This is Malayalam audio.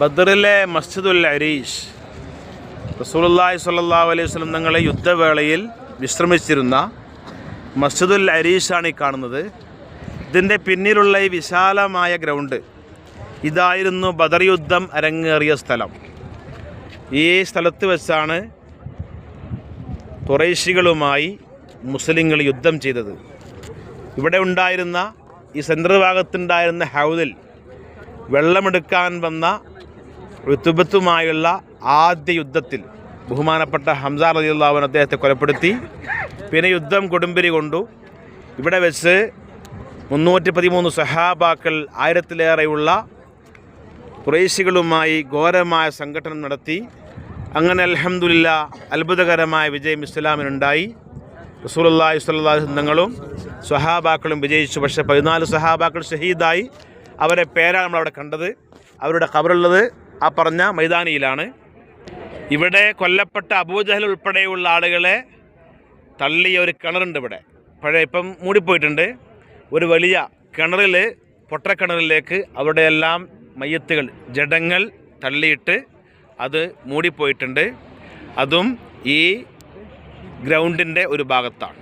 ബദറിലെ മസ്ജിദുൽ അരീഷ് റസൂലുള്ളാഹി സ്വല്ലല്ലാഹു അലൈഹി വസല്ലം തങ്ങളെ യുദ്ധവേളയിൽ വിശ്രമിച്ചിരുന്ന മസ്ജിദുൽ അരീഷാണ് ഈ കാണുന്നത്. ഇതിൻ്റെ പിന്നിലുള്ള ഈ വിശാലമായ ഗ്രൗണ്ട് ഇതായിരുന്നു ബദർ യുദ്ധം അരങ്ങേറിയ സ്ഥലം. ഈ സ്ഥലത്ത് വെച്ചാണ് ഖുറൈശികളുമായി മുസ്ലിങ്ങൾ യുദ്ധം ചെയ്തത്. ഇവിടെ ഉണ്ടായിരുന്ന ഈ സെൻട്രൽ ഭാഗത്തുണ്ടായിരുന്ന ഹൗദിൽ വെള്ളമെടുക്കാൻ വന്ന ഋതുബത്തുമായുള്ള ആദ്യ യുദ്ധത്തിൽ ബഹുമാനപ്പെട്ട ഹംസ റളിയല്ലാഹു അൻഹു അദ്ദേഹത്തെ കൊലപ്പെടുത്തി. പിന്നെ യുദ്ധം കൊടുമ്പിരി കൊണ്ടു. ഇവിടെ വെച്ച് 313 സഹാബാക്കൾ 1000-ലേറെയുള്ള ഖുറൈശികളുമായി ഘോരമായ സംഘടന നടത്തി. അങ്ങനെ അൽഹംദുലില്ലാഹ് അത്ഭുതകരമായ വിജയം ഇസ്ലാമിനുണ്ടായി. റസൂലുള്ളാഹി സ്വല്ലല്ലാഹു അലൈഹി വസല്ലം തങ്ങളും സ്വഹാബാക്കളും വിജയിച്ചു. പക്ഷേ 14 സ്വഹാബാക്കൾ ഷഹീദായി. അവരെ പേരാണ് നമ്മളവിടെ കണ്ടത്. അവരുടെ ഖബറുള്ളത് ആ പറഞ്ഞ മൈതാനിയിലാണ്. ഇവിടെ കൊല്ലപ്പെട്ട അബൂജഹൽ ഉൾപ്പെടെയുള്ള ആളുകളെ തള്ളിയ ഒരു കിണറുണ്ട് ഇവിടെ. ഇപ്പം മൂടിപ്പോയിട്ടുണ്ട്. ഒരു വലിയ കിണറിൽ, പൊട്ടക്കിണറിലേക്ക് അവിടെയെല്ലാം മയ്യത്തുകൾ, ജഡങ്ങൾ തള്ളിയിട്ട് അത് മൂടിപ്പോയിട്ടുണ്ട്. അതും ഈ ഗ്രൗണ്ടിൻ്റെ ഒരു ഭാഗത്താണ്.